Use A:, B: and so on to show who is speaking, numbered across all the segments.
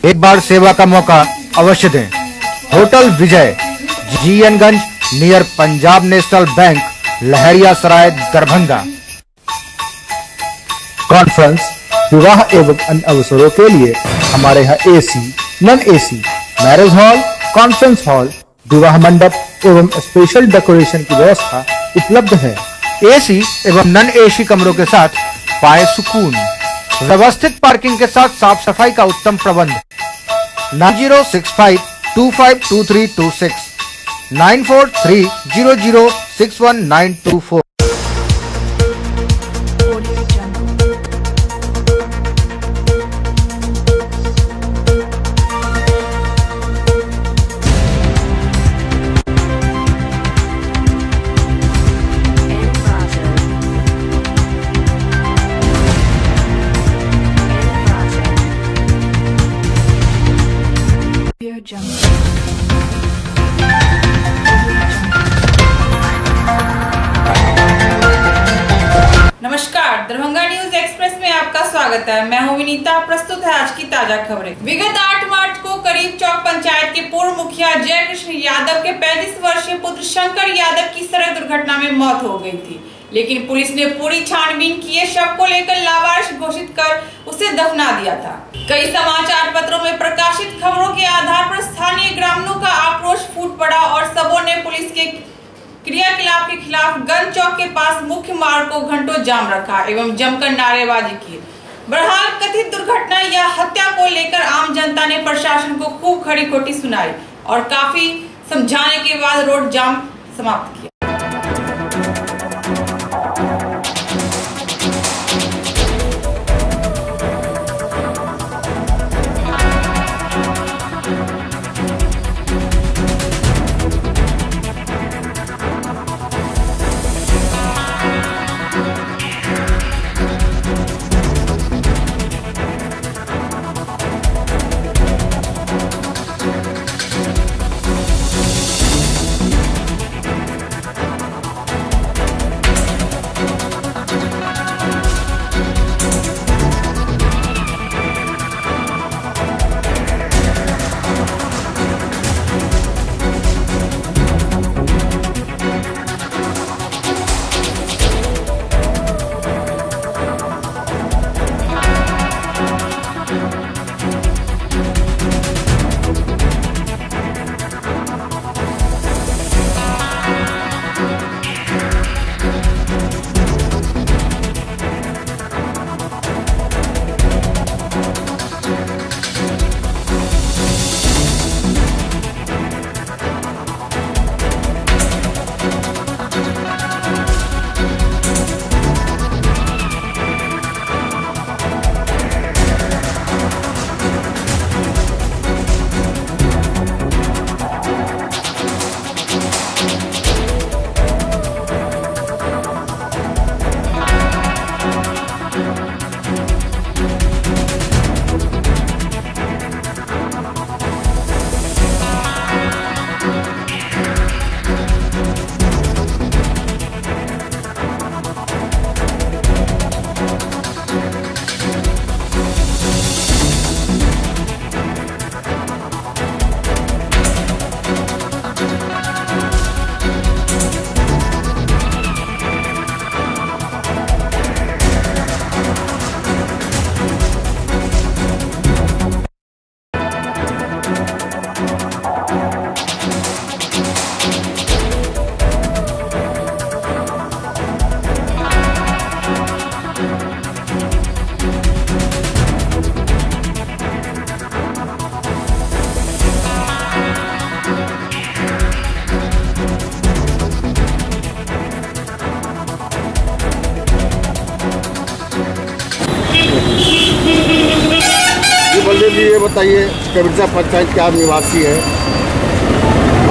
A: एक बार सेवा का मौका अवश्य दें। Hotel Vijay, G N Ganj, near Punjab national bank, Laheriasarai, Darbhanga. Conference, विवाह एवं अन्य अवसरों के लिए हमारे यहाँ AC, non AC, marriage hall, conference hall, विवाह मंडप एवं स्पेशल डेकोरेशन की व्यवस्था उपलब्ध है। एसी एवं नॉन एसी कमरों के साथ पाए सुकून। व्यवस्थित पार्किंग के साथ साफ सफाई का उत्तम प्रबंध। 9065252326 9430061924।
B: नमस्कार, दरभंगा न्यूज एक्सप्रेस में आपका स्वागत है। मैं हूं विनीता। प्रस्तुत है आज की ताजा खबरें। विगत 8 मार्च को करीब चौक पंचायत के पूर्व मुखिया जय कृष्ण यादव के 35 वर्षीय पुत्र शंकर यादव की सड़क दुर्घटना में मौत हो गई थी, लेकिन पुलिस ने पूरी छानबीन किए शव को लेकर लावारिस घोषित कर उसे दफना दिया था। कई समाचार पत्रों में प्रकाशित खबरों के आधार पर स्थानीय ग्रामीणों का आक्रोश फूट पड़ा और सबों ने पुलिस के क्रियाकलाप के खिलाफ गंज चौक के पास मुख्य मार्ग को घंटों जाम रखा एवं जमकर नारेबाजी की। बहरहाल कथित दुर्घटना या हत्या को लेकर आम जनता ने प्रशासन को खूब खड़ी खोटी सुनाई और काफी समझाने के बाद रोड जाम समाप्त किया।
C: ये बताइए, कबीरसा पंचायत के आप निवासी हैं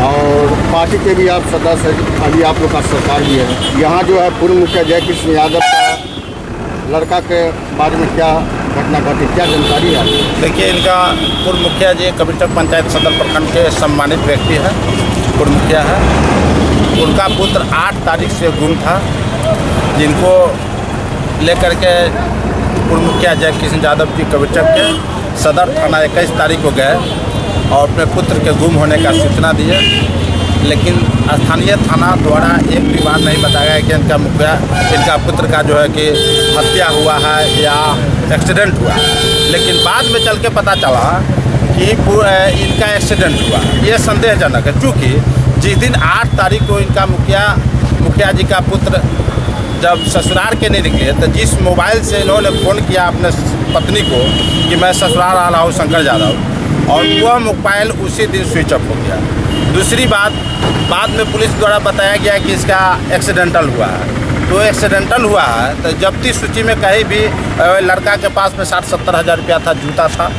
C: और पार्टी के भी आप सदस्य हैं, अभी आप लोग का सरकार भी है। यहाँ जो है पूर्व मुखिया जय कृष्ण यादव का लड़का के बारे में क्या घटना घटी, क्या जानकारी है?
D: देखिए, इनका पूर्व मुखिया जी कबीरसा पंचायत सदर प्रखंड के सम्मानित व्यक्ति है, पूर्व मुखिया है। उनका पुत्र 8 तारीख से गुम था, जिनको लेकर के पूर्व मुखिया जय कृष्ण यादव जी कबीरसा के सदर थाना 21 तारीख को गए और अपने पुत्र के गुम होने का सूचना दिए, लेकिन स्थानीय थाना द्वारा एक भी बार नहीं बताया गया कि इनका पुत्र का जो है कि हत्या हुआ है या एक्सीडेंट हुआ। लेकिन बाद में चल के पता चला कि इनका एक्सीडेंट हुआ। ये संदेहजनक है, क्योंकि जिस दिन 8 तारीख को इनका मुखिया जी का पुत्र जब ससुराल के नहीं निकले तो जिस मोबाइल से इन्होंने फ़ोन किया अपने पत्नी को कि मैं ससुराल आ रहा हूँ शंकर यादव, और वह मोबाइल उसी दिन स्विच ऑफ हो गया। दूसरी बात, बाद में पुलिस द्वारा बताया गया कि इसका एक्सीडेंटल हुआ है। तो एक्सीडेंटल हुआ है तो जब्ती सूची में कहीं भी लड़का के पास में 60-70 हज़ार रुपया था, जूता था,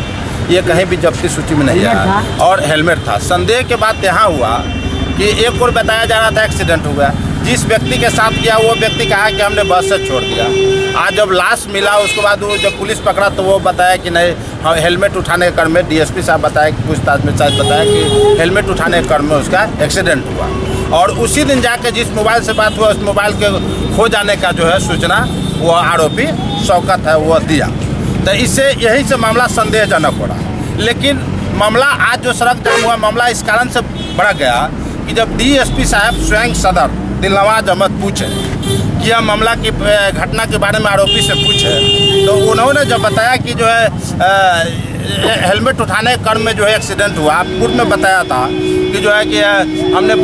D: ये कहीं भी जब्ती सूची में नहीं आया, और हेलमेट था। संदेह के बाद यहाँ हुआ कि एक और बताया जा रहा था एक्सीडेंट हुआ। जिस व्यक्ति के साथ किया वो व्यक्ति कहा कि हमने बस से छोड़ दिया। आज जब लाश मिला उसके बाद वो जब पुलिस पकड़ा तो वो बताया कि नहीं, हाँ, हेलमेट उठाने के क्रम में डीएसपी साहब बताया कि पूछताछ में शायद बताया कि हेलमेट उठाने के क्रम में उसका एक्सीडेंट हुआ। और उसी दिन जाके जिस मोबाइल से बात हुआ उस मोबाइल के खो जाने का जो है सूचना वो आरोपी शौकत है वो दिया। तो इससे यही से मामला संदेहजनक हो रहा। लेकिन मामला आज जो सड़क जाम हुआ मामला इस कारण से बढ़ गया कि जब डीएसपी साहब स्वयं सदर दिलनवाज अहमद पूछे कि यह मामला की घटना के बारे में आरोपी से पूछे, तो उन्होंने जब बताया कि जो है हेलमेट उठाने के क्रम में जो है एक्सीडेंट हुआ। पूर्व में बताया था कि जो है कि हमने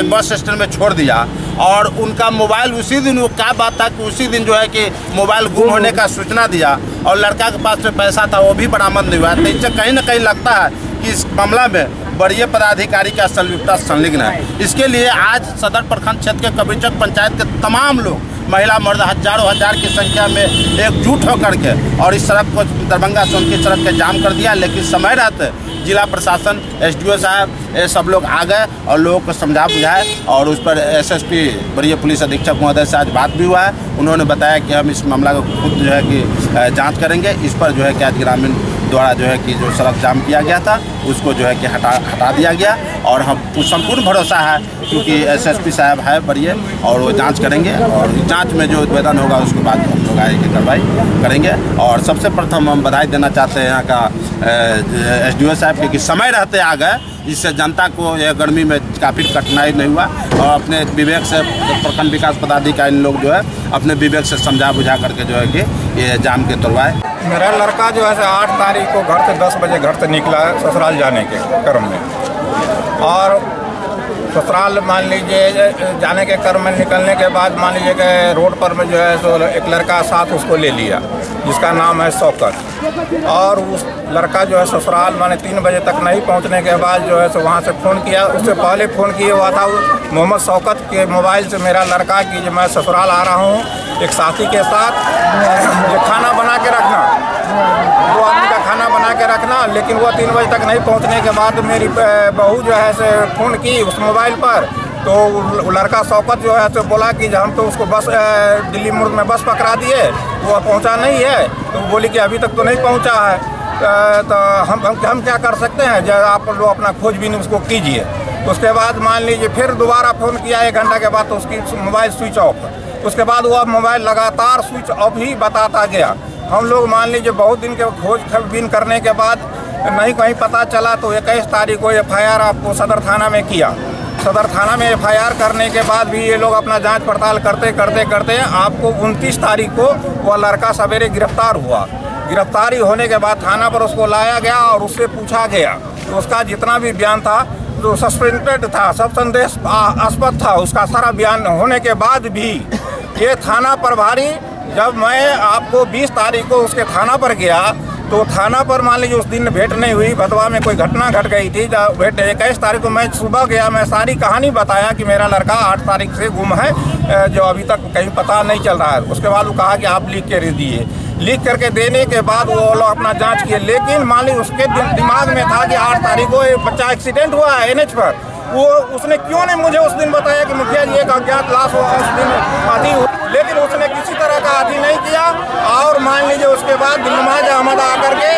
D: बस स्टैंड में छोड़ दिया, और उनका मोबाइल उसी दिन, वो क्या बात था कि उसी दिन जो है कि मोबाइल गुम होने का सूचना दिया, और लड़का के पास में पैसा था वो भी बरामद नहीं हुआ। तो इससे कहीं ना कहीं लगता है कि इस मामला में वरीय पदाधिकारी का संलिग्न है। इसके लिए आज सदर प्रखंड क्षेत्र के कबीरचक पंचायत के तमाम लोग, महिला मर्द हजारों हजार की संख्या में एकजुट होकर के और इस सड़क को दरभंगा सोनकी सड़क के जाम कर दिया। लेकिन समय रहते जिला प्रशासन, एसडीओ साहब, ये सब लोग आ गए और लोगों को समझा बुझाए, और उस पर एसएसपी वरीय पुलिस अधीक्षक महोदय से आज बात भी हुआ है। उन्होंने बताया कि हम इस मामला को खुद जो है कि जाँच करेंगे। इस पर जो है कि आज ग्रामीण द्वारा जो है कि जो सड़क जाम किया गया था उसको जो है कि हटा दिया गया, और हम संपूर्ण भरोसा है क्योंकि एसएसपी साहब है वरीय और वो जांच करेंगे, और जांच में जो उद्भेदन होगा उसके बाद हम लोग आगे की कार्रवाई करेंगे। और सबसे प्रथम हम बधाई देना चाहते हैं यहाँ का एसडीओ साहब के कि समय रहते आ गए, इससे जनता को यह गर्मी में काफ़ी कठिनाई नहीं हुआ, और अपने विवेक से प्रखंड विकास पदाधिकारी लोग जो है अपने विवेक से समझा बुझा करके जो है कि ये जाम के तोड़वाए।
E: मेरा लड़का जो है 8 तारीख को घर से 10 बजे घर से निकला है ससुराल जाने के क्रम में, और ससुराल मान लीजिए जाने के क्रम में निकलने के बाद मान लीजिए कि रोड पर में जो है सो एक लड़का साथ उसको ले लिया जिसका नाम है शौकत, और उस लड़का जो है ससुराल माने 3 बजे तक नहीं पहुंचने के बाद जो है सो वहाँ से फ़ोन किया। उससे पहले फ़ोन किए हुआ था मोहम्मद शौकत के मोबाइल से मेरा लड़का कि जो मैं ससुराल आ रहा हूँ एक साथी के साथ, जो खाना बना के रखना, 2 आदमी का खाना बना के रखना। लेकिन वो 3 बजे तक नहीं पहुंचने के बाद मेरी बहू जो है से फ़ोन की उस मोबाइल पर, तो लड़का शौकत जो है तो बोला कि हम तो उसको बस दिल्ली मोड़ में बस पकड़ा दिए, वो पहुंचा नहीं है। तो बोली कि अभी तक तो नहीं पहुंचा है, तो हम क्या कर सकते हैं, जब आप लोग अपना खोजबीन उसको कीजिए। उसके बाद मान लीजिए फिर दोबारा फ़ोन किया 1 घंटा के बाद, तो उसकी मोबाइल स्विच ऑफ। उसके बाद वो मोबाइल लगातार स्विच ऑफ ही बताता गया। हम लोग मान लीजिए बहुत दिन के खोजबीन करने के बाद नहीं कहीं पता चला, तो 21 तारीख को FIR आपको सदर थाना में किया। सदर थाना में FIR करने के बाद भी ये लोग अपना जांच पड़ताल करते आपको 29 तारीख को वह लड़का सवेरे गिरफ्तार हुआ। गिरफ्तारी होने के बाद थाना पर उसको लाया गया और उससे पूछा गया, तो उसका जितना भी बयान था जो सस्पेंडेड था, सब संदेहास्पद था। उसका सारा बयान होने के बाद भी ये थाना प्रभारी, जब मैं आपको 20 तारीख को उसके थाना पर गया तो थाना पर मान लीजिए उस दिन भेंट नहीं हुई, भदवा में कोई घटना घट गई थी। जब भेंट 21 तारीख को मैं सुबह गया, मैं सारी कहानी बताया कि मेरा लड़का 8 तारीख से गुम है, जो अभी तक कहीं पता नहीं चल रहा है। उसके बाद वो कहा कि आप लिख के दिए। लिख करके देने के बाद वो लोग अपना जांच किए, लेकिन मान लीजिए उसके दिमाग में था कि 8 तारीख को एक बच्चा एक्सीडेंट हुआ है NH पर। वो उसने क्यों नहीं मुझे उस दिन बताया कि मुखिया जी एक अज्ञात लाश हुआ उस दिन आदि, लेकिन उसने किसी तरह का आदि नहीं किया। और मान लीजिए उसके बाद दिलनवाज अहमद आकर के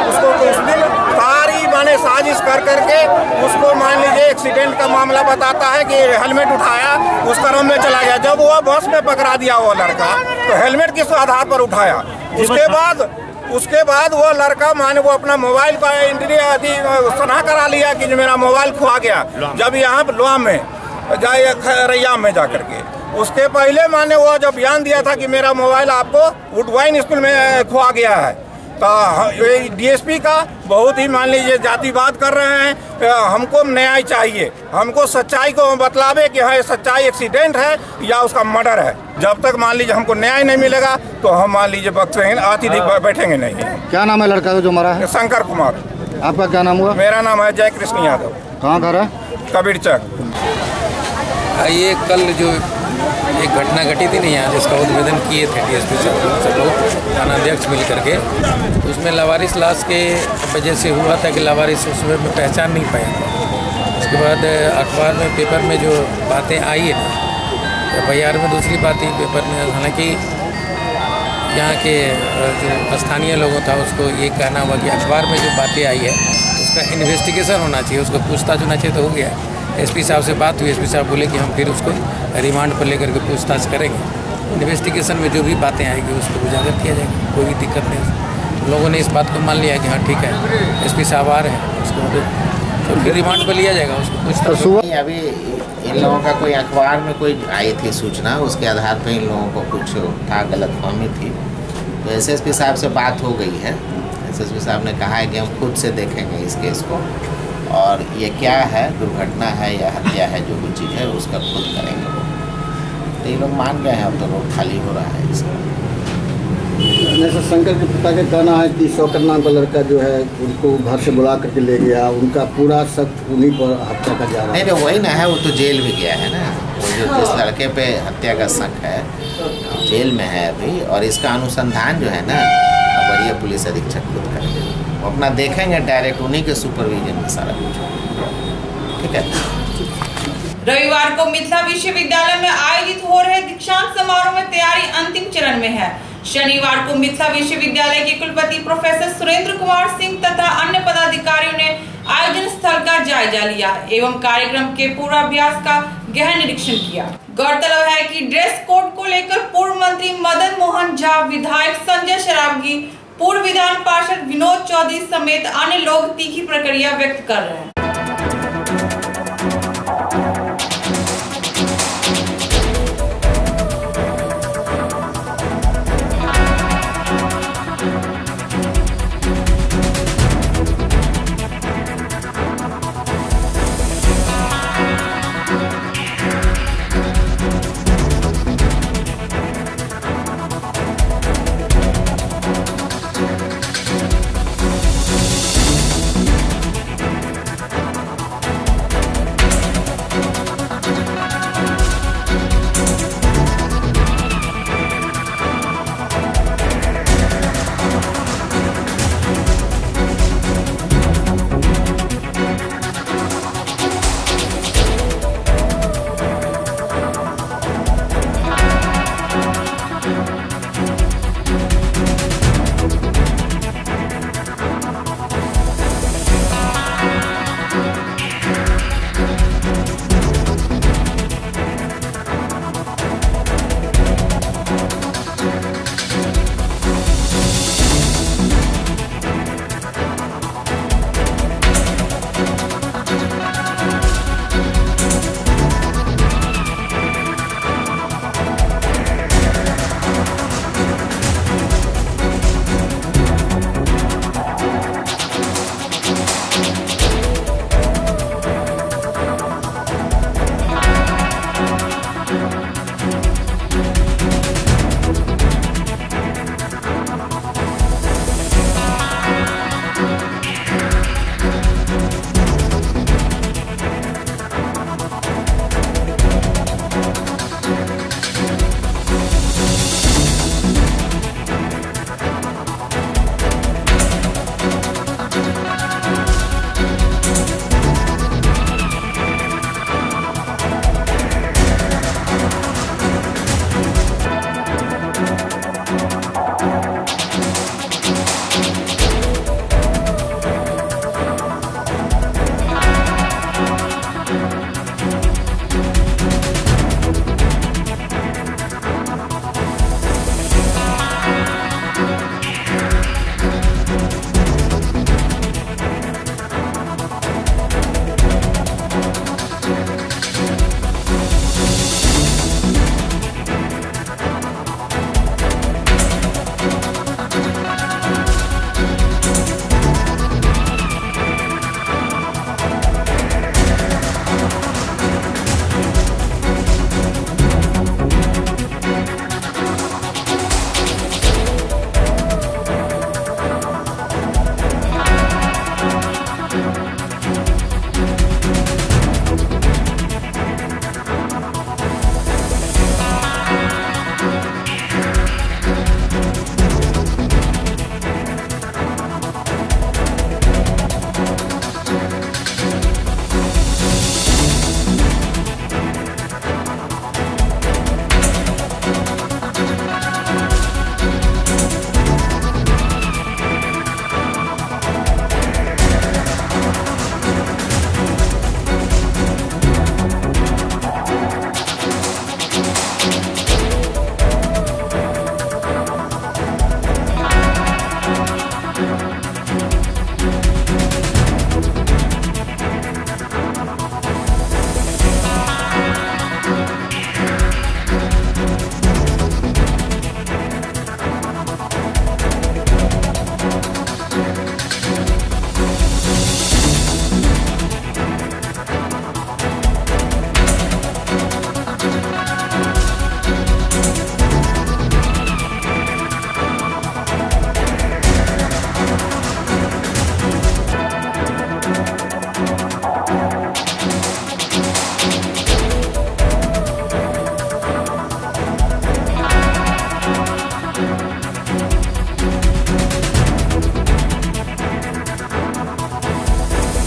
E: उसको उस दिन सारी माने साजिश कर करके उसको मान लीजिए एक एक्सीडेंट का मामला बताता है कि हेलमेट उठाया, उस क्रम में चला गया। जब वो बस में पकड़ा दिया वो लड़का, तो हेलमेट किस आधार पर उठाया? उसके बाद वो लड़का माने वो अपना मोबाइल का एंट्री सना करा लिया कि मेरा मोबाइल खोआ गया, जब यहाँ लोआ में जाए खरैया में जा करके। उसके पहले माने वो जब बयान दिया था कि मेरा मोबाइल आपको वुडवाइन स्कूल में खोआ गया है। तो डीएसपी का बहुत ही मान लीजिए जातिवाद कर रहे हैं। हमको न्याय चाहिए, हमको सच्चाई को बतलावे कि हाँ सच्चाई एक्सीडेंट है या उसका मर्डर है। जब तक मान लीजिए हमको न्याय नहीं मिलेगा तो हम मान लीजिए बैठेंगे नहीं।
C: क्या नाम है लड़का जो मरा है?
E: शंकर कुमार।
C: आपका क्या नाम हुआ?
E: मेरा नाम है जय कृष्ण यादव।
C: कहाँ घर है?
E: कबीरचक।
F: ये कल जो एक घटना घटी थी ना यहाँ, जिसका उद्भेदन किए थे डीएसपी सब लोग थाना अध्यक्ष मिल करके, उसमें लावारिस लाश के वजह से हुआ था कि लावारिस उसमें पहचान नहीं पाया। उसके बाद अखबार में पेपर में जो बातें आई है ना, FIR में दूसरी बात ही पेपर में, हालांकि यहाँ के जो स्थानीय लोगों था उसको ये कहना हुआ कि अखबार में जो बातें आई है उसका इन्वेस्टिगेशन होना चाहिए, उसको पूछताछ होना चाहिए। तो हो गया। एसपी साहब से बात हुई, एसपी साहब बोले कि हम फिर उसको रिमांड पर लेकर के पूछताछ करेंगे। इन्वेस्टिगेशन में जो भी बातें आएगी उसको उजागर किया जाएगा, कोई भी दिक्कत नहीं। लोगों ने इस बात को मान लिया कि हाँ ठीक है, एसपी साहब आ रहे हैं, उसको तो फिर रिमांड पर लिया जाएगा, उसको पूछताछ।
G: अभी इन लोगों का कोई अखबार में कोई आई थी सूचना, उसके आधार पर इन लोगों को कुछ था, गलतफहमी थी। तो एसएसपी साहब से बात हो गई है। एसएसपी साहब ने कहा है कि हम खुद से देखेंगे इस केस को, और ये क्या है, दुर्घटना है या हत्या है, जो भी चीज़ है उसका खुद करेंगे वो। तो ये लोग मान गए हैं, अब तो रोड खाली हो रहा है इसका।
C: जैसे शंकर के पिता का कहना है कि शौकत नाम का लड़का जो है उनको घर से बुला करके ले गया, उनका पूरा शक उन्हीं पर हत्या का जा रहा है।
G: नहीं वही ना है, वो तो जेल भी गया है ना। वो जो जिस लड़के पे हत्या का शक है जेल में है अभी, और इसका अनुसंधान जो है ना वरीय पुलिस अधीक्षक खुद करेंगे। वो अपना देखेंगे डायरेक्ट, उन्हीं के सुपरविजन में सारा कुछ, ठीक है।
B: रविवार को मिथिला विश्वविद्यालय में आयोजित हो रहे दीक्षांत समारोह में तैयारी अंतिम चरण में है। शनिवार को मिथिला विश्वविद्यालय के कुलपति प्रोफेसर सुरेंद्र कुमार सिंह तथा अन्य पदाधिकारियों ने आयोजन स्थल का जायजा लिया एवं कार्यक्रम के पूर्वाभ्यास का गहन निरीक्षण किया। गौरतलब है कि ड्रेस कोड को लेकर पूर्व मंत्री मदन मोहन झा, विधायक संजय सरावगी, पूर्व विधान पार्षद विनोद चौधरी समेत अन्य लोग तीखी प्रतिक्रिया व्यक्त कर रहे हैं।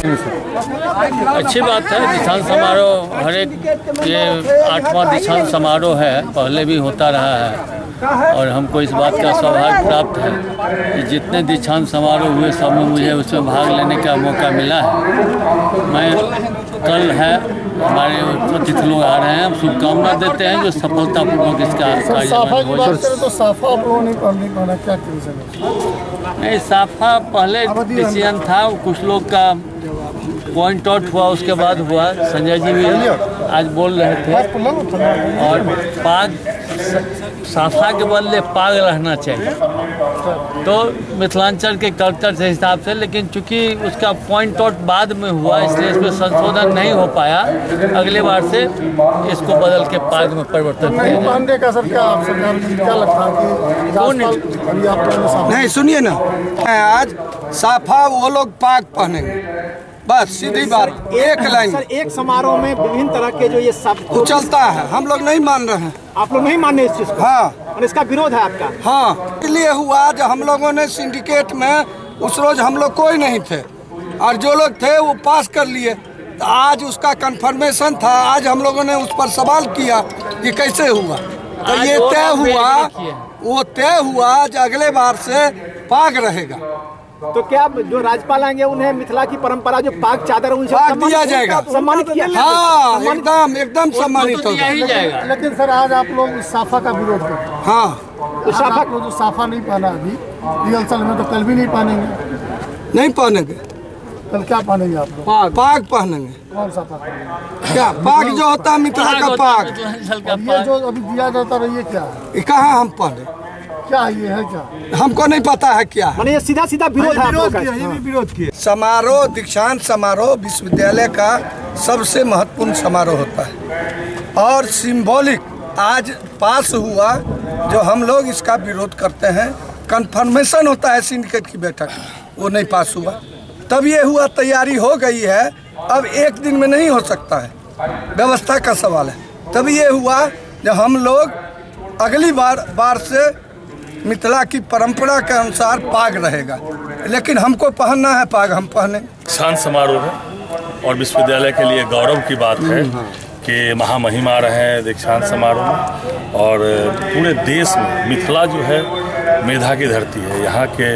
H: अच्छी बात है। दीक्षांत समारोह हर एक ये 8वां दीक्षांत समारोह है, पहले भी होता रहा है और हमको इस बात का सौभाग्य प्राप्त है कि जितने दीक्षांत समारोह हुए सब में मुझे उसमें भाग लेने का मौका मिला है। मैं कल है हमारे अतिथि लोग आ रहे हैं, हम शुभकामना देते हैं जो सफलतापूर्वक इसका कार्यक्रम हो।
I: तो साफा आप लोगों ने पहना क्या
H: नहीं, साफा पहले डिसीजन था, कुछ लोग का पॉइंट आउट हुआ, उसके बाद हुआ। संजय जी भी आज बोल रहे थे और पाग साफा के बदले पाग रहना चाहिए, तो मिथिलांचल के कल्चर के हिसाब से। लेकिन चूंकि उसका पॉइंट आउट बाद में हुआ इसलिए इसमें संशोधन नहीं हो पाया। अगले बार से इसको बदल के पाग में परिवर्तन
I: किया का सर क्या लगता है?
J: नहीं सुनिए ना, आज साफा वो लोग पाग पहनेंगे, बस सीधी बात, एक लाइन।
K: सर एक समारोह में विभिन्न तरह के जो ये सब
J: चलता है, हम लोग नहीं मान रहे हैं।
K: आप लोग नहीं मान रहे इस चीज को?
J: हाँ,
K: और इसका विरोध है आपका?
J: हाँ, इसलिए हुआ जब हम लोगों ने सिंडिकेट में उस रोज हम लोग कोई नहीं थे और जो लोग थे वो पास कर लिए, तो आज उसका कंफर्मेशन था। आज हम लोगों ने उस पर सवाल किया कि कैसे हुआ, तो ये तय हुआ, वो तय हुआ कि अगले बार से पाग रहेगा।
K: तो क्या जो राज्यपाल आएंगे उन्हें मिथिला की परंपरा जो पाग चादर उनसे
J: दिया जाएगा,
K: सम्मानित किया?
J: हाँ, एकदम सम्मानित होगा।
I: लेकिन सर आज आप लोग साफा का विरोध करते हैं।
J: हाँ,
I: तो साफा को जो साफा नहीं पहना अभी रिहर्सल में, तो कल भी नहीं पहनेंगे?
J: नहीं पहनेंगे।
I: कल क्या पहनेंगे आप लोग?
J: पाग पहनेंगे।
I: कौन सा पाग?
J: क्या पाग जो होता है मिथिला का पाग,
I: ये जो अभी दिया जाता है ये क्या है?
J: ये कहाँ हम पहने?
I: क्या ये है? क्या
J: हमको नहीं पता है क्या है।
K: ये सीधा सीधा विरोध है।
I: ये भी विरोध किया।
J: समारोह, दीक्षांत समारोह विश्वविद्यालय का सबसे महत्वपूर्ण समारोह होता है और सिंबॉलिक आज पास हुआ जो हम लोग इसका विरोध करते हैं। कन्फर्मेशन होता है सिंडिकेट की बैठक, वो नहीं पास हुआ, तब ये हुआ। तैयारी हो गई है, अब एक दिन में नहीं हो सकता है, व्यवस्था का सवाल है। तब ये हुआ जब हम लोग अगली बार से मिथिला की परंपरा के अनुसार पाग रहेगा, लेकिन हमको पहनना है पाग, हम पहने।
L: दीक्षांत समारोह है और विश्वविद्यालय के लिए गौरव की बात है कि महामहिम आ रहे हैं दीक्षांत समारोह में। और पूरे देश में मिथिला जो है मेधा की धरती है, यहाँ के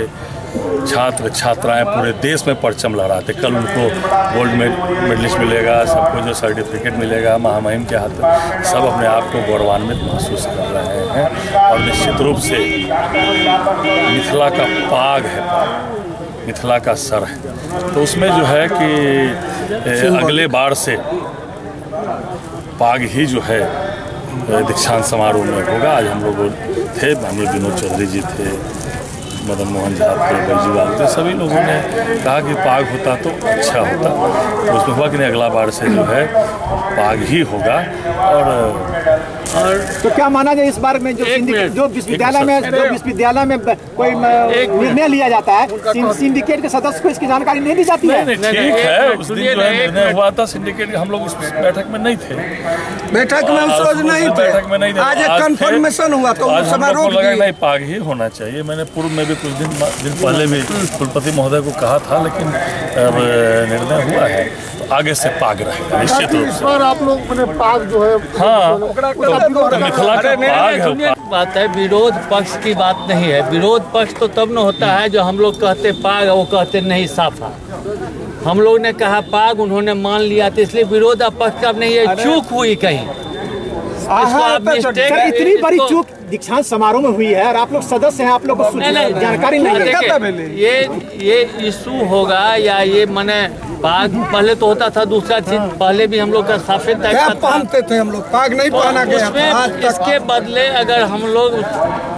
L: छात्र छात्राएं पूरे देश में परचम लहराते। कल उनको गोल्ड मेडलिस्ट मिलेगा, सबको जो सर्टिफिकेट मिलेगा महामहिम के हाथ में, सब अपने आप को गौरवान्वित महसूस कर रहे हैं। और निश्चित रूप से मिथिला का पाग है, मिथिला का सर है, तो उसमें जो है कि अगले बार से पाग ही जो है दीक्षांत समारोह में होगा। आज हम लोग थे, माननीय विनोद चौधरी जी थे, मदन मोहन झा थे, बैजूलाल थे, सभी लोगों ने कहा कि पाग होता तो अच्छा होता। तो उसमें हुआ कि नहीं, अगला बार से जो है पाग ही होगा। और
K: तो क्या माना जाए इस बार में जो विश्वविद्यालय में कोई निर्णय लिया जाता है, सिंडिकेट के सदस्य को इसकी जानकारी नहीं दी जाती है?
L: ठीक है, उस दिन जो है निर्णय हुआ था सिंडिकेट के, हम लोग उस बैठक में नहीं थे।
J: बैठक में उस रोज नहीं थे,
L: बैठक में नहीं थे।
J: आज एक कंफर्मेशन हुआ तो
L: आज हम लोग को लगा नहीं पाग ही होना चाहिए। मैंने पूर्व में भी कुछ दिन पहले भी कुलपति महोदय को कहा था, लेकिन अब निर्णय हुआ है तो आगे से पाग रहेगा निश्चित रूप से।
I: आप लोग पाग जो है,
L: हाँ, मिथिला का पाग है।
H: बात है, विरोध पक्ष की बात नहीं है। विरोध पक्ष तो तब न होता है जो हम लोग कहते पाग, वो कहते नहीं साफा। हम लोग ने कहा पाग, उन्होंने मान लिया, तो इसलिए विरोध पक्ष का नहीं है। चूक हुई कहीं,
K: इतनी बड़ी चूक दीक्षांत समारोह में हुई है और आप लोग सदस्य हैं, आप लोग को जानकारी नहीं है।
H: ये इशू होगा या ये मने पाग पहले तो होता था, दूसरा चीज पहले भी हम लोग का साफे
J: पहनते थे, हम लोग पाग नहीं पहना गया था।
H: इसके बदले अगर हम लोग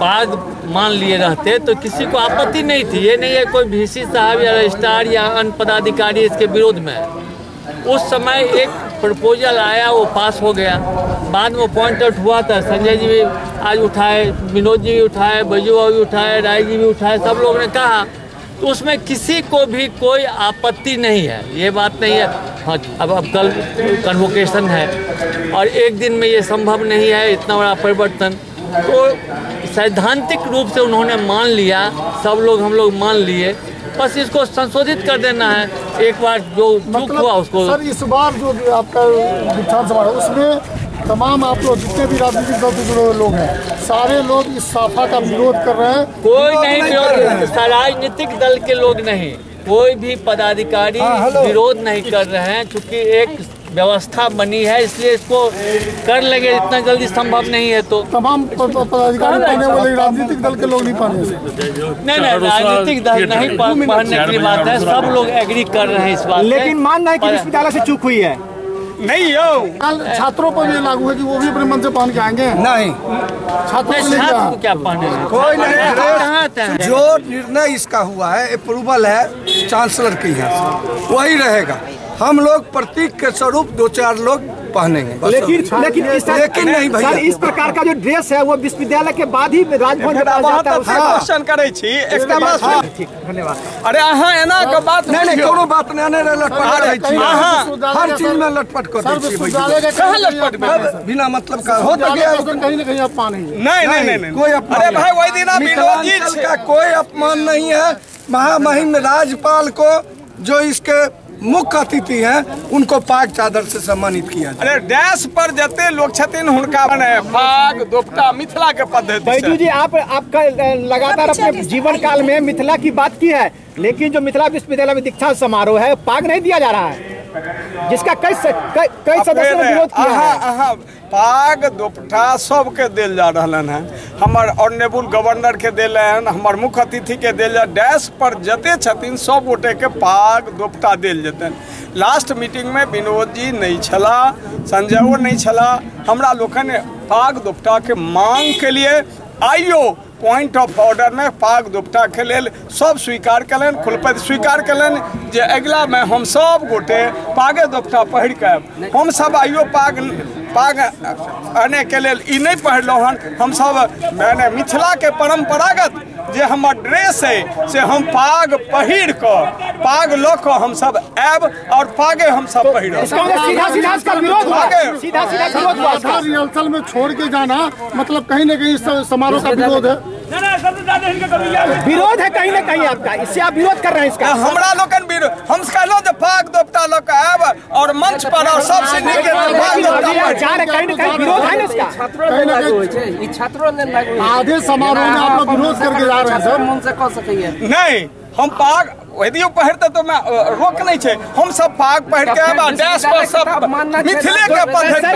H: पाग मान लिए रहते तो किसी को आपत्ति नहीं थी। ये नहीं है कोई VC साहब या रजिस्ट्रार या अन्य पदाधिकारी इसके विरोध में। उस समय एक प्रपोजल आया, वो पास हो गया, बाद में पॉइंट आउट हुआ था। संजय जी भी आज उठाए, विनोद जी भी उठाए, बैजूबाबू भी उठाए, राय जी भी उठाए, सब लोगों ने कहा, तो उसमें किसी को भी कोई आपत्ति नहीं है, ये बात नहीं है। हाँ, अब कल कन्वोकेशन है और एक दिन में ये संभव नहीं है इतना बड़ा परिवर्तन। तो सैद्धांतिक रूप से उन्होंने मान लिया, सब लोग हम लोग मान लिए बस इसको संशोधित कर देना है, एक बार जो चूक हुआ उसको।
I: सर इस बार जो आपका दीक्षांत समारोह उसमें तमाम आप लोग जितने भी राजनीतिक दल से जुड़े हुए लोग हैं सारे लोग इस साफा का विरोध कर रहे हैं।
H: कोई नहीं विरोध, राजनीतिक दल के लोग नहीं, कोई भी पदाधिकारी विरोध नहीं कर रहे हैं, क्योंकि एक व्यवस्था बनी है इसलिए इसको कर लेंगे, इतना जल्दी संभव नहीं है। तो
I: तमाम पदाधिकारी पहने वाले राजनीतिक दल के लोग नहीं पहने।
H: नहीं राजनीतिक दल नहीं पहनने की बात है, सब लोग एग्री कर रहे हैं इस बात।
K: लेकिन मानना है कि विश्वविद्यालय से चूक हुई है।
J: नहीं
I: कल छात्रों पर ये लागू है कि वो भी अपने मन से पहन के आएंगे।
J: नहीं,
H: छात्रों को क्या पहने,
J: कोई नहीं। जो निर्णय इसका हुआ है अप्रूवल है चांसलर के यहाँ से, वही रहेगा। हम लोग प्रतीक के स्वरूप 2-4 लोग पहनेंगे,
K: लेकिन नहीं भैया, इस प्रकार का जो ड्रेस है वो विश्वविद्यालय के बाद ही राजभवन में जाता है।
J: क्वेश्चन करे छी एकटा बात।
K: धन्यवाद।
J: अरे अहाँ एना के बात नहीं, कोनो बात नहीं, ने लटपट रहे छी अहाँ, हर चीज में लटपट कर दै छी। कहां लटपट बिना मतलब का हो तो गया,
I: कहीं ना कहीं अपमान है।
J: नहीं कोई अपमान। अरे भाई वही दिन विरोधी का कोई अपमान नहीं है। महामहिम राज्यपाल को जो इसके मुख्य अतिथि हैं उनको पाग चादर से सम्मानित किया। अरे डैश पर जते लोग छथिन हुनका पाग दोपटा मिथिला के पद्धति।
K: बैजू जी आपका लगातार अपने जीवन काल में मिथिला की बात की है, लेकिन जो मिथिला विश्वविद्यालय में दीक्षांत समारोह है पाग नहीं दिया जा रहा है, जिसका कई सदस्यों ने विरोध किया है।
J: पाग दोपटा सबके दिल जा रहा है, हमार ऑनरेबल गवर्नर के दिल है, हमार मुख्य अतिथि के दिल है, डैश पर जते छथिन सब गोटे के पाग दोपटा दिल जेतन। लास्ट मीटिंग में विनोद जी नहीं छला, संजयो नहीं छला, हमरा लोकन पाग दोपटा के मांग के लिए आइयो पॉइंट ऑफ ऑर्डर में पाग दोपटा के लेल सब स्वीकार कलन, कुलपति स्वीकार कलन जे अगला में हम सब गोटे पागे दोपटा पहिर के हम सब आइयो पाग आने के लेल ई नहीं पढ़लहुँ हन। हम सब मैंने मिथिला के परंपरागत जे हमर ड्रेस है से हम पाग पहिर कर पाग लो को हम सब आब और पागे हम सब पहिर।
I: सीधा रिहर्सल में छोड़ के जाना मतलब कहीं न कहीं समारोह का विरोध है।
K: विरोध है कहीं ना कहीं आपका, इससे आप विरोध कर रहे हैं इसका।
J: हमरा लोगन विरोध हम कहलो जे पाग दोपटा लो के आब और मंच पर और सब से नीचे पाग दोपटा
K: जा रहे, कहीं ना कहीं विरोध है ना इसका।
I: छात्रों ने आधे समारोह में आप लोग विरोध करके जा रहे हैं सर,
J: मन से कह सकइए। नहीं, हम पाग यदि पहिरते तो मैं रोक नहीं छे, हम सब पाग पहिर के आबा डैश पर सब मिथिले के पद्धति।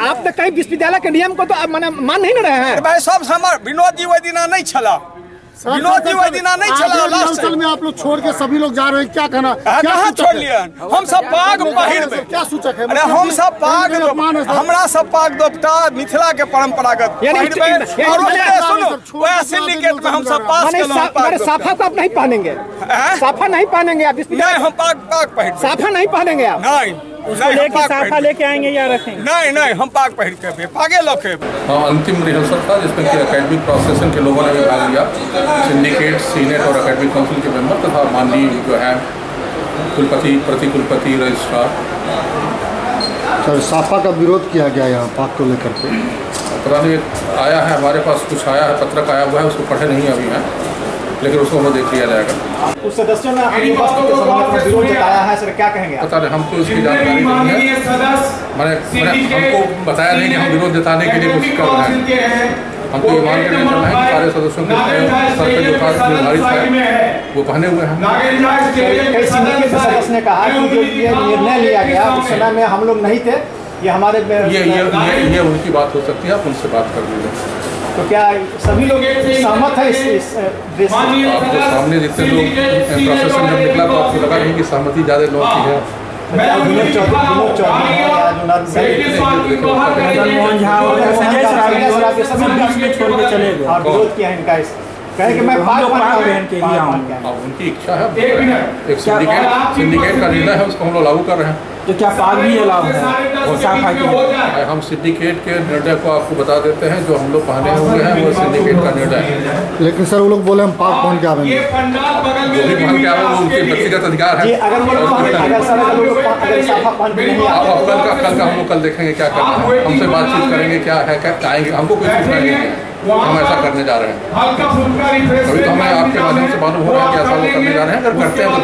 K: आप तो कहीं विश्वविद्यालय के नियम को तो मान नहीं रहे हैं
J: भाई। सब हमर विनोद जी वही दिना नहीं छला, विनोद जी वही दिना नहीं चला। लास्ट
I: में आप लोग छोड़ के सभी लोग जा रहे हैं, क्या कहना?
J: कहाँ छोड़ लिया? हम सब पाग पहिर में
I: क्या सूचक है?
J: अरे हम सब पाग, हमरा सब पाग दोपटा मिथिला के परंपरागत सिंडिकेट में हम सब पास
K: कर। साफा को आप नहीं पहनेंगे, साफा नहीं पहनेंगे आप?
J: नहीं, हम पाग पहिर,
K: साफा नहीं पहनेंगे आप?
J: नहीं,
K: साफा लेके आएंगे या रखेंगे?
J: नहीं, हम पाग पहिर के पागे लोके।
M: अंतिम रिहर्सल था जिसमें कि एकेडमिक प्रोसेसन के लोगों ने भी भाग लिया, सिंडिकेट, सीनेट और एकेडमिक काउंसिल के मेंबर तथा माननीय जो है कुलपति, प्रतिकुलपति, रजिस्ट्रार।
I: सर साफा का विरोध किया गया यहाँ पाग को लेकर के?
M: पता नहीं, आया है हमारे पास, कुछ आया है, पत्रक आया हुआ है, उसको पढ़े नहीं अभी हैं, लेकिन उसको हमें देख लिया जाएगा।
K: उस सदस्यों ने विरोध जताया है सर, क्या कहेंगे?
M: पता नहीं, हमको इसकी जानकारी नहीं है। मैंने हमको बताया नहीं कि हम विरोध जताने के लिए कुछ कर रहे हैं। हमको ये मान के नहीं चलना है कि सारे सदस्यों के सर पे जो कार्ड निर्धारित है वो पहने हुए हैं।
K: कई सिंडिकेट सदस्य ने कहा कि जो ये निर्णय लिया गया उस समय में हम लोग नहीं थे, ये हमारे
M: ये उनकी बात हो सकती है, आप उनसे बात कर लीजिए।
K: तो क्या सभी लोग सहमत है इस ड्रेस में?
M: आपको सामने जितने लोग प्रोसेसन जब निकला तो आपको लगा नहीं कि सहमति ज़्यादा लोगों की है?
K: विनोद चौधरी विरोध किया इनका, कहे कि मैं
M: उनकी इच्छा है, एक सिंडिकेट का निर्णय है, उसको हम लोग लागू कर रहे हैं।
K: तो क्या पाग भी अलाव है और साफा के लिए?
M: हम सिंडिकेट के निर्णय को आपको बता देते हैं, जो हम लोग पहने हुए हैं वो सिंडिकेट का निर्णय है।
I: लेकिन सर वो लोग बोले हम पाग पहन के आवेंगे,
M: जो भी पहन के आवे वो उनके व्यक्तिगत अधिकार है।
K: अगर कल
M: का हम लोग कल देखेंगे क्या करना है, हमसे बातचीत करेंगे क्या है, क्या आएंगे, हमको कोई सूचना नहीं है हम ऐसा करने जा रहे हैं। अभी तो हमें आपके माध्यम से मालूम हो रहा है कि ऐसा वो करने जा रहे हैं, अगर करते हैं तो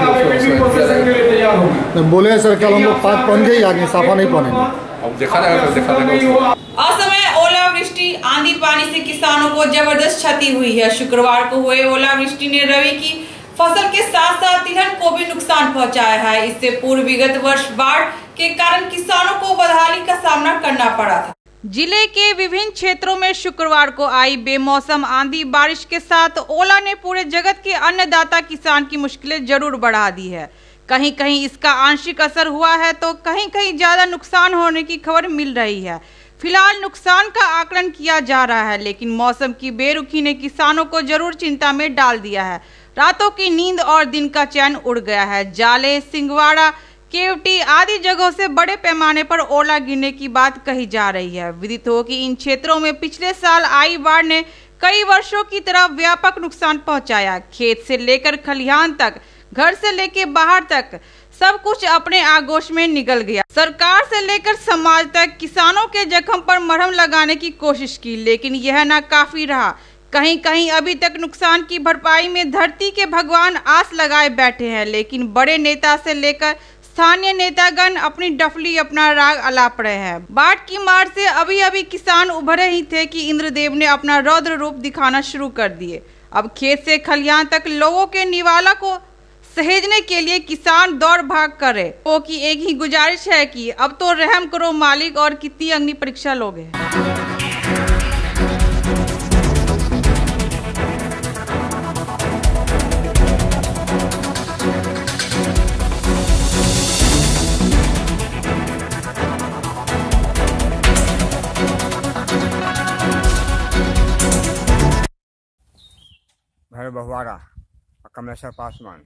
M: फिर
I: बोले हैं सर कल हम लोग पाग पहन के ही आगे, साफा नहीं पहनेंगे।
M: अब देखा जाएगा, देखा जाएगा।
B: असमय ओलावृष्टि आंधी पानी से किसानों को जबरदस्त क्षति हुई है। शुक्रवार को हुए ओलावृष्टि ने रबी की फसल के साथ साथ तिलहन को भी नुकसान पहुंचाया है। इससे पूर्व विगत वर्ष बाढ़ के कारण किसानों को बदहाली का सामना करना पड़ा था। जिले के विभिन्न क्षेत्रों में शुक्रवार को आई बेमौसम आंधी बारिश के साथ ओला ने पूरे जगत के अन्नदाता किसान की मुश्किलें जरूर बढ़ा दी है। कहीं कहीं इसका आंशिक असर हुआ है तो कहीं कहीं ज्यादा नुकसान होने की खबर मिल रही है। फिलहाल नुकसान का आकलन किया जा रहा है, लेकिन मौसम की बेरुखी ने किसानों को जरूर चिंता में डाल दिया है। रातों की नींद और दिन का चैन उड़ गया है। जाले, सिंगवाड़ा, केवटी आदि जगहों से बड़े पैमाने पर ओला गिरने की बात कही जा रही है। विदित हो कि इन क्षेत्रों में पिछले साल आई बाढ़ ने कई वर्षों की तरह व्यापक नुकसान पहुंचाया। खेत से लेकर खलिहान तक, घर से लेकर बाहर तक सब कुछ अपने आगोश में निगल गया। सरकार से लेकर समाज तक किसानों के जख्म पर मरहम लगाने की कोशिश की, लेकिन यह नाकाफी रहा। कहीं कहीं अभी तक नुकसान की भरपाई में धरती के भगवान आस लगाए बैठे हैं, लेकिन बड़े नेता से लेकर स्थानीय नेतागण अपनी डफली अपना राग अलाप रहे हैं। बाढ़ की मार से अभी अभी किसान उभरे ही थे कि इंद्रदेव ने अपना रौद्र रूप दिखाना शुरू कर दिए। अब खेत से खलिहान तक लोगों के निवाला को सहेजने के लिए किसान दौड़ भाग करे। वो की एक ही गुजारिश है कि अब तो रहम करो मालिक, और कितनी अग्नि परीक्षा लोगे।
N: घर बहुआरा कमलेश्वर पासवान।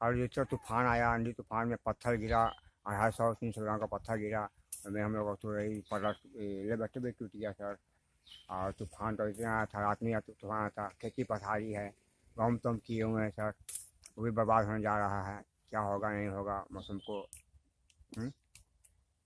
N: और ये तो तूफान आया, आंधी तूफान में पत्थर गिरा, 250-300 ग्राम का पत्थर गिरा। हमें हम लोग तो रही पलट लेबटे भी टूट गया सर। और तूफान तो इतना आया था, रात में तूफान आया था। खेती पथारी है, गम तम किए हुए हैं सर, वो भी बर्बाद होने जा रहा है। क्या होगा नहीं होगा मौसम को।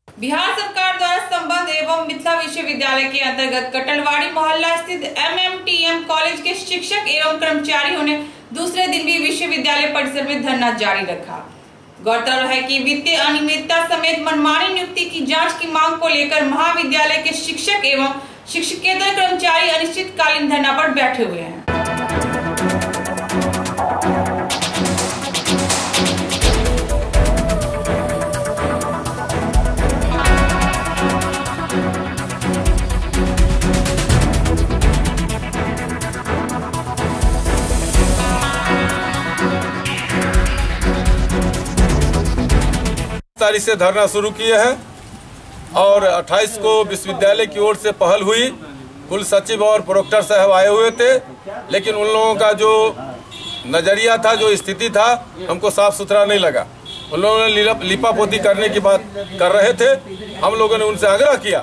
B: बिहार सरकार द्वारा संबंध एवं मिथिला विश्वविद्यालय के अंतर्गत कटलवाड़ी मोहल्ला स्थित MMTM कॉलेज के शिक्षक एवं कर्मचारियों ने दूसरे दिन भी विश्वविद्यालय परिसर में धरना जारी रखा। गौरतलब है कि वित्तीय अनियमितता समेत मनमानी नियुक्ति की जांच की मांग को लेकर महाविद्यालय के शिक्षक एवं शिक्षकेतर कर्मचारी अनिश्चितकालीन धरना पर बैठे हुए हैं।
O: तारीख से धरना शुरू किए हैं और 28 को विश्वविद्यालय की ओर से पहल हुई। कुल सचिव और प्रोक्टर साहब आए हुए थे, लेकिन उन लोगों का जो नज़रिया था, जो स्थिति था, हमको साफ सुथरा नहीं लगा। उन लोगों ने लिपापोती करने की बात कर रहे थे। हम लोगों ने उनसे आग्रह किया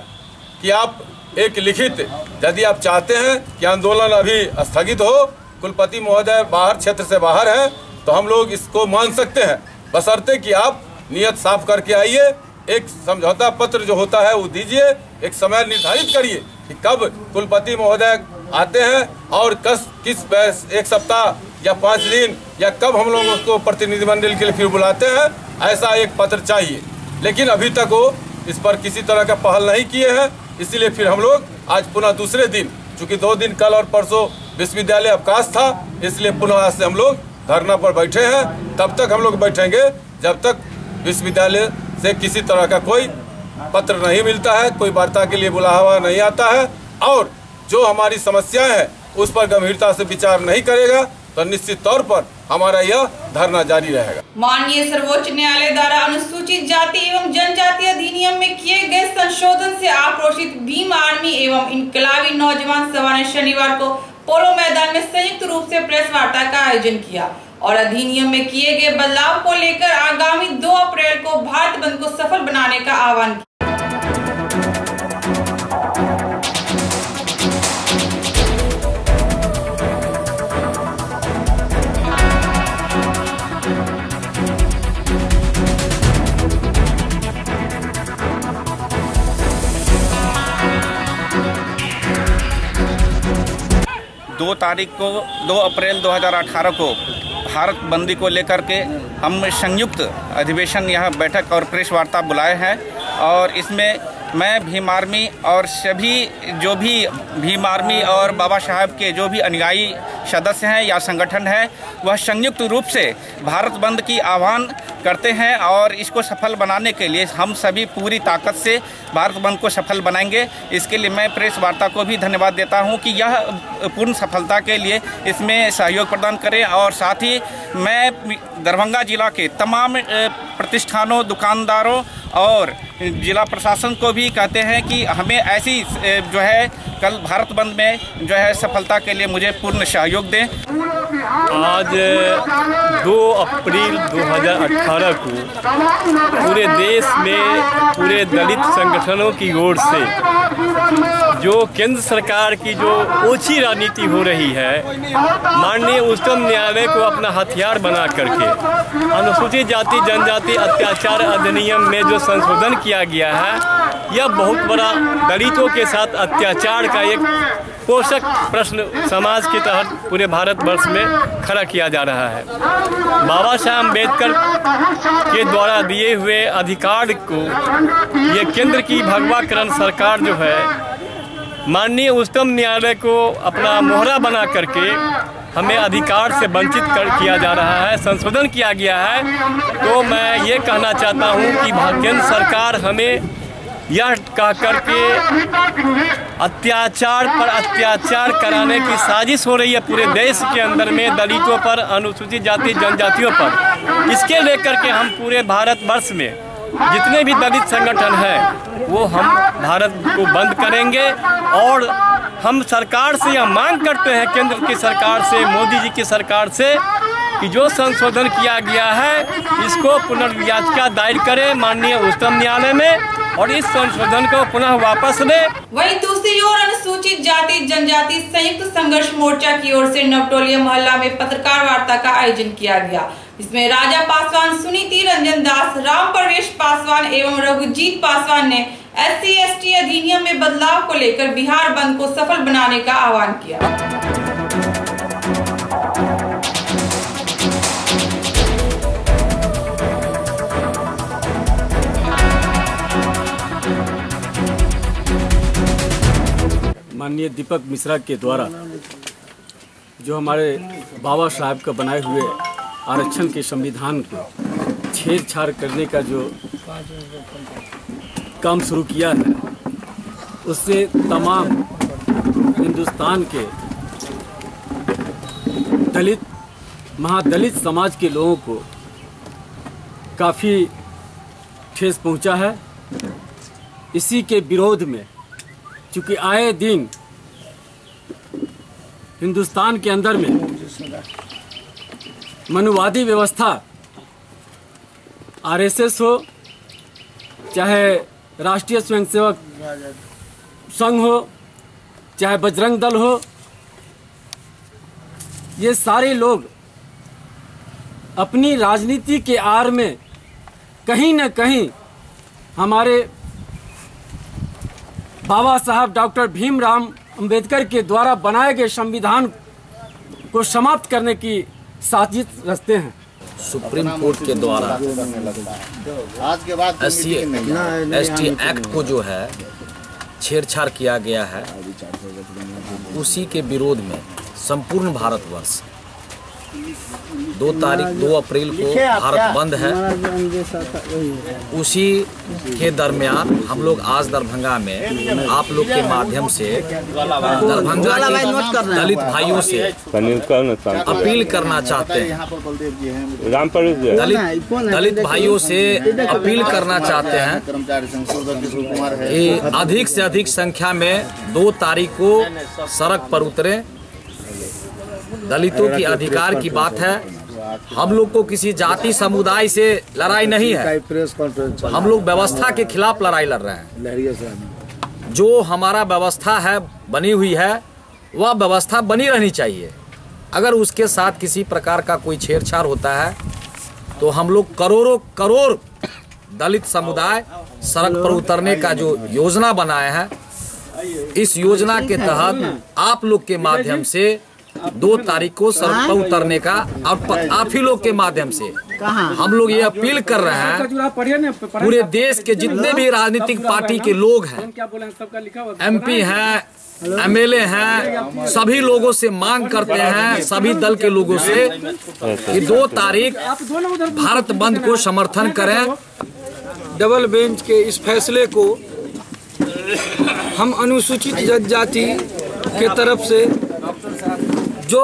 O: कि आप एक लिखित, यदि आप चाहते हैं कि आंदोलन अभी स्थगित हो, कुलपति महोदय बाहर क्षेत्र से बाहर हैं, तो हम लोग इसको मान सकते हैं, बशर्ते कि आप नियत साफ करके आइए। एक समझौता पत्र जो होता है वो दीजिए, एक समय निर्धारित करिए कि कब कुलपति महोदय आते हैं और किस एक सप्ताह या 5 दिन या कब हम लोग उसको प्रतिनिधिमंडल के लिए फिर बुलाते हैं। ऐसा एक पत्र चाहिए, लेकिन अभी तक वो इस पर किसी तरह का पहल नहीं किए हैं। इसीलिए फिर हम लोग आज पुनः दूसरे दिन, चूँकि 2 दिन कल और परसों विश्वविद्यालय अवकाश था, इसलिए पुनः आज से हम लोग धरना पर बैठे हैं। तब तक हम लोग बैठेंगे जब तक विश्वविद्यालय से किसी तरह का कोई पत्र नहीं मिलता है, कोई वार्ता के लिए बुलावा नहीं आता है और जो हमारी समस्याएं हैं उस पर गंभीरता से विचार नहीं करेगा, तो निश्चित तौर पर हमारा यह धरना जारी रहेगा।
B: माननीय सर्वोच्च न्यायालय द्वारा अनुसूचित जाति एवं जनजाति अधिनियम में किए गए संशोधन से आक्रोशित भीम आर्मी एवं इनकलाबी नौजवान सभा ने शनिवार को पोलो मैदान में संयुक्त रूप से प्रेस वार्ता का आयोजन किया। और अधिनियम में किए गए बदलाव को लेकर आगामी 2 अप्रैल को भारत बंद को सफल बनाने का आह्वान किया।
P: 2 अप्रैल 2018 को भारत बंदी को लेकर के हम संयुक्त अधिवेशन यहाँ बैठक और प्रेस वार्ता बुलाए हैं और इसमें मैं भीम आर्मी और सभी जो भी भीम आर्मी और बाबा साहब के जो भी अनुयायी सदस्य हैं या संगठन है वह संयुक्त रूप से भारत बंद की आह्वान करते हैं और इसको सफल बनाने के लिए हम सभी पूरी ताकत से भारत बंद को सफल बनाएंगे। इसके लिए मैं प्रेस वार्ता को भी धन्यवाद देता हूं कि यह पूर्ण सफलता के लिए इसमें सहयोग प्रदान करें और साथ ही मैं दरभंगा जिला के तमाम प्रतिष्ठानों, दुकानदारों और जिला प्रशासन को भी कहते हैं कि हमें ऐसी जो है कल भारत बंद में जो है सफलता के लिए मुझे पूर्ण सहयोग दें।
Q: आज 2 अप्रैल 2018 को पूरे देश में पूरे दलित संगठनों की ओर से जो केंद्र सरकार की जो ओछी राजनीति हो रही है, माननीय उच्चतम न्यायालय को अपना हथियार बना करके अनुसूचित जाति जनजाति अत्याचार अधिनियम में जो संशोधन किया गया है, यह बहुत बड़ा दलितों के साथ अत्याचार का एक पोषक प्रश्न समाज के तहत पूरे भारतवर्ष में खड़ा किया जा रहा है। बाबा साहब अम्बेडकर के द्वारा दिए हुए अधिकार को ये केंद्र की भगवाकरण सरकार जो है माननीय उच्चतम न्यायालय को अपना मोहरा बना करके हमें अधिकार से वंचित किया जा रहा है, संशोधन किया गया है। तो मैं ये कहना चाहता हूँ कि केंद्र सरकार हमें यह कह करके अत्याचार पर अत्याचार कराने की साजिश हो रही है पूरे देश के अंदर में दलितों पर, अनुसूचित जाति जनजातियों पर। इसके लेकर के हम पूरे भारतवर्ष में जितने भी दलित संगठन हैं वो हम भारत को बंद करेंगे और हम सरकार से यह मांग करते हैं, केंद्र की सरकार से, मोदी जी की सरकार से, कि जो संशोधन किया गया है इसको पुनर्याचिका दायर करें माननीय उच्चतम न्यायालय में और इस संशोधन को पुनः वापस ले।
B: वहीं दूसरी ओर अनुसूचित जाति जनजाति संयुक्त संघर्ष मोर्चा की ओर से नवटोलिया मोहल्ला में पत्रकार वार्ता का आयोजन किया गया। इसमें राजा पासवान, सुनीति रंजन दास, राम प्रवेश पासवान एवं रघुजीत पासवान ने SC/ST अधिनियम में बदलाव को लेकर बिहार बंद को सफल बनाने का आह्वान किया।
R: माननीय दीपक मिश्रा के द्वारा जो हमारे बाबा साहब का बनाए हुए आरक्षण के संविधान को छेड़छाड़ करने का जो काम शुरू किया है, उससे तमाम हिंदुस्तान के दलित महादलित समाज के लोगों को काफ़ी ठेस पहुंचा है। इसी के विरोध में चूँकि आए दिन हिंदुस्तान के अंदर में मनुवादी व्यवस्था RSS हो, चाहे राष्ट्रीय स्वयंसेवक संघ हो, चाहे बजरंग दल हो, ये सारे लोग अपनी राजनीति के आड़ में कहीं न कहीं हमारे बाबा साहब डॉक्टर भीमराव अंबेडकर के द्वारा बनाए गए संविधान को समाप्त करने की साजिश रचते हैं।
S: सुप्रीम कोर्ट के द्वारा SC/ST एक्ट को जो है छेड़छाड़ किया गया है, उसी के विरोध में संपूर्ण भारतवर्ष 2 अप्रैल को भारत बंद है। उसी के दरमियान हम लोग आज दरभंगा में आप लोग के माध्यम से दरभंगा के दलित भाइयों से अपील करना चाहते हैं, दलित भाइयों से अपील करना चाहते हैं कि अधिक से अधिक संख्या में 2 तारीख को सड़क पर उतरे। दलितों की अधिकार की बात है हम लोग को किसी जाति समुदाय से लड़ाई नहीं है। हम लोग व्यवस्था के खिलाफ लड़ाई लड़ रहे हैं। जो हमारा व्यवस्था है बनी हुई है वह व्यवस्था बनी रहनी चाहिए। अगर उसके साथ किसी प्रकार का कोई छेड़छाड़ होता है तो हम लोग करोड़ों करोड़ दलित समुदाय सड़क पर उतरने का जो योजना बनाए हैं, इस योजना के तहत आप लोग के माध्यम से 2 तारीख को सड़क पर उतरने का और आप ही लोग के माध्यम से हम लोग ये अपील कर रहे हैं। पूरे देश के जितने भी राजनीतिक पार्टी के लोग हैं, MP हैं, MLA हैं, सभी लोगों से मांग करते हैं, सभी दल के लोगों से कि 2 तारीख भारत बंद को समर्थन करें।
J: डबल बेंच के इस फैसले को हम अनुसूचित जनजाति के तरफ से जो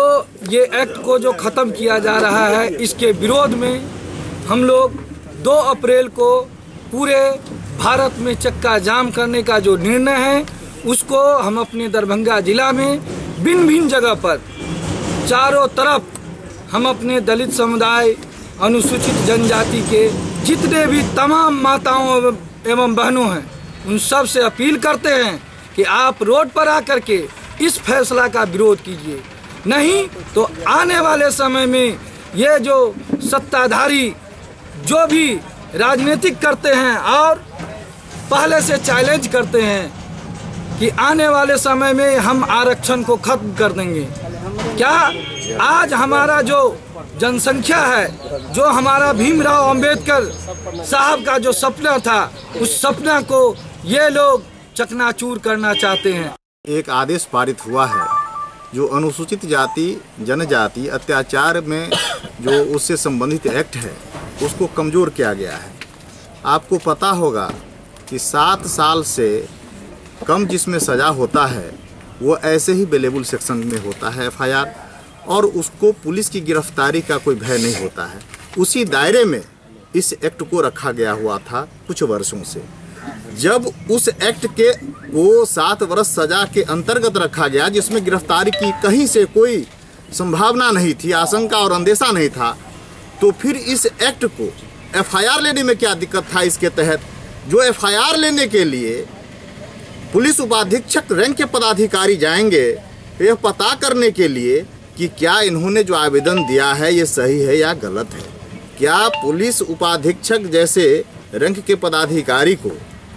J: ये एक्ट को जो ख़त्म किया जा रहा है, इसके विरोध में हम लोग 2 अप्रैल को पूरे भारत में चक्का जाम करने का जो निर्णय है उसको हम अपने दरभंगा जिला में भिन्न भिन्न जगह पर चारों तरफ हम अपने दलित समुदाय, अनुसूचित जनजाति के जितने भी तमाम माताओं एवं बहनों हैं उन सब से अपील करते हैं कि आप रोड पर आकर के इस फैसला का विरोध कीजिए। नहीं तो आने वाले समय में ये जो सत्ताधारी जो भी राजनीतिक करते हैं और पहले से चैलेंज करते हैं कि आने वाले समय में हम आरक्षण को खत्म कर देंगे। क्या आज हमारा जो जनसंख्या है, जो हमारा भीमराव अंबेडकर साहब का जो सपना था, उस सपना को ये लोग चकनाचूर करना चाहते हैं।
C: एक आदेश पारित हुआ है जो अनुसूचित जाति जनजाति अत्याचार में जो उससे संबंधित एक्ट है उसको कमज़ोर किया गया है। आपको पता होगा कि 7 साल से कम जिसमें सज़ा होता है वो ऐसे ही बेलेबल सेक्शन में होता है FIR, और उसको पुलिस की गिरफ्तारी का कोई भय नहीं होता है। उसी दायरे में इस एक्ट को रखा गया हुआ था कुछ वर्षों से। जब उस एक्ट के को 7 वर्ष सजा के अंतर्गत रखा गया जिसमें गिरफ्तारी की कहीं से कोई संभावना नहीं थी, आशंका और अंदेशा नहीं था, तो फिर इस एक्ट को FIR लेने में क्या दिक्कत था? इसके तहत जो FIR लेने के लिए पुलिस उपाधीक्षक रैंक के पदाधिकारी जाएंगे यह पता करने के लिए कि क्या इन्होंने जो आवेदन दिया है ये सही है या गलत है। क्या पुलिस उपाधीक्षक जैसे रैंक के पदाधिकारी को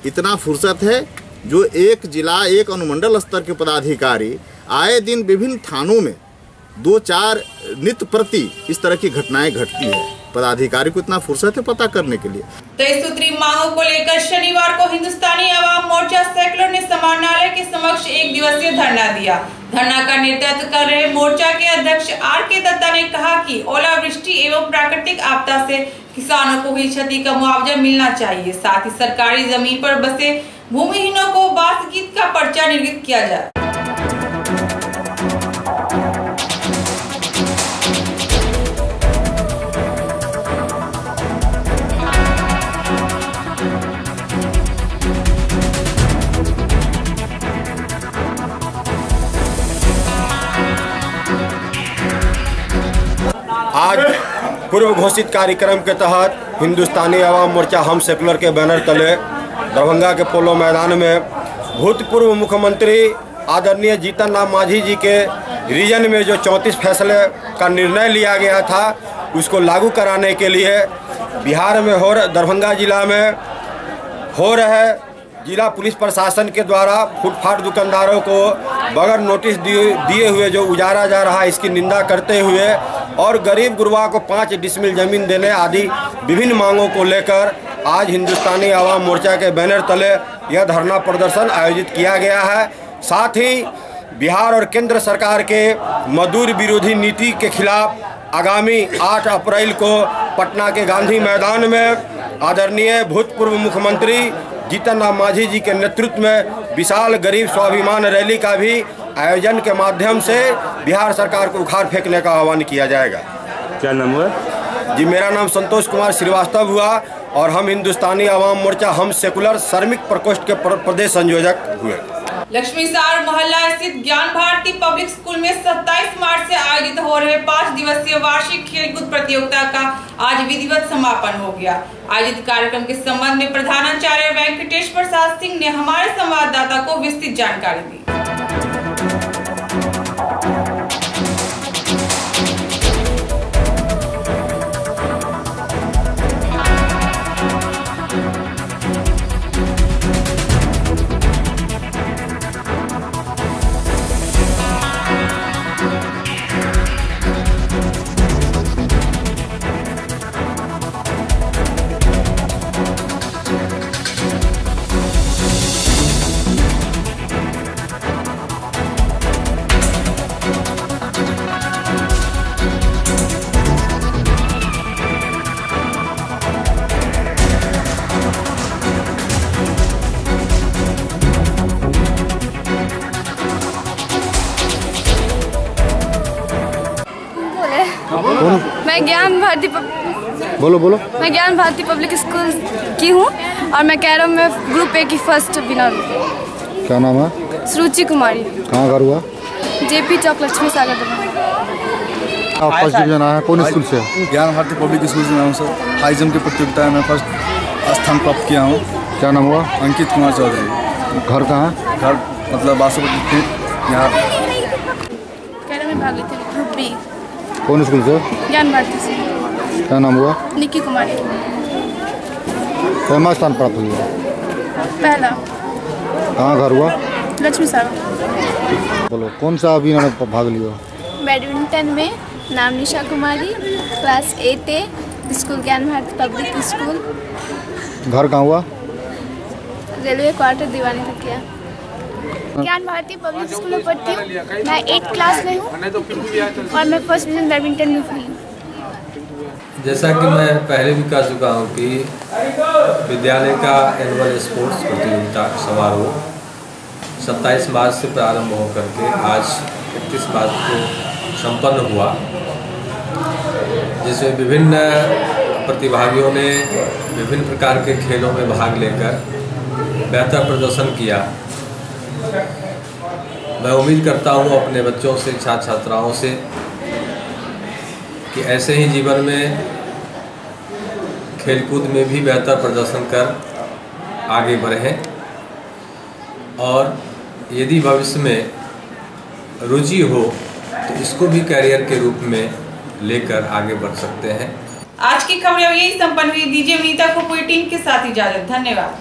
C: इतना फुर्सत है जो एक जिला एक अनुमंडल स्तर के पदाधिकारी आए दिन विभिन्न थानों में 2-4 नित्य प्रति इस तरह की घटनाएं घटती है, पदाधिकारी को इतना फुर्सत है पता करने के लिए।
B: 23 सूत्री मांगों को लेकर शनिवार को हिंदुस्तानी आवाम मोर्चा सेकुलर ने समाहरणालय के समक्ष 1 दिवसीय धरना दिया। धरना का नेतृत्व कर रहे मोर्चा के अध्यक्ष RK दत्ता ने कहा कि ओलावृष्टि एवं प्राकृतिक आपदा से किसानों को हुई क्षति का मुआवजा मिलना चाहिए। साथ ही सरकारी जमीन पर बसे भूमिहीनों को बास गीत का पर्चा निर्गत किया जाए।
T: आज पूर्व घोषित कार्यक्रम के तहत हिंदुस्तानी आवाम मोर्चा हम सेकुलर के बैनर तले दरभंगा के पोलो मैदान में भूतपूर्व मुख्यमंत्री आदरणीय जीतन राम मांझी जी के रीजन में जो 34 फैसले का निर्णय लिया गया था उसको लागू कराने के लिए बिहार में दरभंगा जिला में हो रहे जिला पुलिस प्रशासन के द्वारा फुटपाथ दुकानदारों को बगैर नोटिस दिए हुए जो उजारा जा रहा है इसकी निंदा करते हुए और गरीब गुरबा को 5 डिसमिल जमीन देने आदि विभिन्न मांगों को लेकर आज हिंदुस्तानी आवाम मोर्चा के बैनर तले यह धरना प्रदर्शन आयोजित किया गया है। साथ ही बिहार और केंद्र सरकार के मजदूर विरोधी नीति के खिलाफ आगामी 8 अप्रैल को पटना के गांधी मैदान में आदरणीय भूतपूर्व मुख्यमंत्री जीतन राम मांझी जी के नेतृत्व में विशाल गरीब स्वाभिमान रैली का भी आयोजन के माध्यम से बिहार सरकार को उखाड़ फेंकने का आह्वान किया जाएगा।
L: क्या नाम हुआ
T: जी? मेरा नाम संतोष कुमार श्रीवास्तव हुआ और हम हिंदुस्तानी आवाम मोर्चा हम सेकुलर श्रमिक प्रकोष्ठ के प्रदेश संयोजक हुए।
B: लक्ष्मीसार मोहल्ला स्थित ज्ञान भारती पब्लिक स्कूल में 27 मार्च से आयोजित हो रहे 5 दिवसीय वार्षिक खेलकूद प्रतियोगिता का आज विधिवत समापन हो गया। आयोजित कार्यक्रम के संबंध में प्रधानाचार्य वेंकटेश प्रसाद सिंह ने हमारे संवाददाता को विस्तृत जानकारी दी।
U: मैं ज्ञान भारती
A: बोलो
U: मैं ज्ञान भारती पब्लिक स्कूल की हूँ और मैं कैरम में ग्रुप ए की फर्स्ट विनर हूँ।
A: क्या नाम है?
U: सुरुचि कुमारी।
A: कहाँ घर हुआ?
U: जेपी चौक लक्ष्मी सागर दरभंगा।
A: आप फर्स्ट डिवीजन आए हैं, कौन स्कूल से?
V: ज्ञान भारती पब्लिक स्कूल से हूँ सर। हाई जंप की प्रतियोगिता में फर्स्ट स्थान प्राप्त किया हूँ।
A: क्या नाम हुआ?
V: अंकित कुमार चौधरी।
A: घर कहाँ है?
V: घर मतलब बासुपति फीट यहाँ।
U: कैरम में भाग लेते हैं ग्रुप बी।
A: कौन स्कूल से?
U: ज्ञान भारती से।
A: क्या नाम हुआ?
U: निकी कुमारी।
A: पहला स्थान प्राप्त हुआ?
U: पहला।
A: कहाँ घर हुआ?
U: लक्ष्मी सागर।
A: बोलो कौन सा अभी में भाग लिया?
U: बैडमिंटन में नाम Nisha Kumari, class 8A, school ज्ञान भारती पब्लिक स्कूल।
A: घर कहाँ हुआ?
U: रेलवे क्वार्टर दीवानी तक किया। ज्ञान भारती पब्लिक स्कूल में पढ़ती हूँ। मैं 8th क्लास में हूँ और मैं फर्स्ट डिवीजन बैडमिंटन में हुई हूँ।
W: जैसा कि मैं पहले भी कह चुका हूँ कि विद्यालय का एनुअल स्पोर्ट्स प्रतियोगिता समारोह 27 मार्च से प्रारंभ होकर के आज 31 मार्च को संपन्न हुआ, जिसमें विभिन्न प्रतिभागियों ने विभिन्न प्रकार के खेलों में भाग लेकर बेहतर प्रदर्शन किया। मैं उम्मीद करता हूँ अपने बच्चों से, छात्र छात्राओं से कि ऐसे ही जीवन में खेलकूद में भी बेहतर प्रदर्शन कर आगे बढ़ें और यदि भविष्य में रुचि हो तो इसको भी कैरियर के रूप में लेकर आगे बढ़ सकते हैं।
B: आज की खबरें यही संपन्न हुई। दीजिए विनीता को पूरी टीम के साथ इजाजत। धन्यवाद।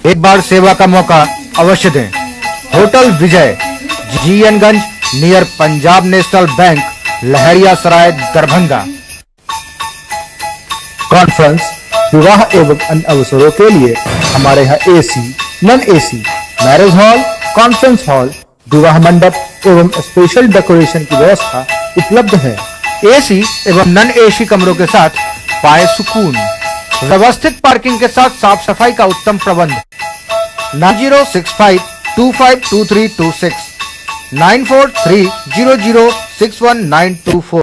A: एक बार सेवा का मौका अवश्य दें। होटल विजय, GN-गंज, नियर पंजाब नेशनल बैंक, लहरिया सराय, दरभंगा। कॉन्फ्रेंस, विवाह एवं अन्य अवसरों के लिए हमारे यहाँ AC, non AC, marriage hall, conference hall, विवाह मंडप एवं स्पेशल डेकोरेशन की व्यवस्था उपलब्ध है। AC एवं नॉन AC कमरों के साथ पाए सुकून। व्यवस्थित पार्किंग के साथ साफ सफाई का उत्तम प्रबंध। 9065252326 9430061924।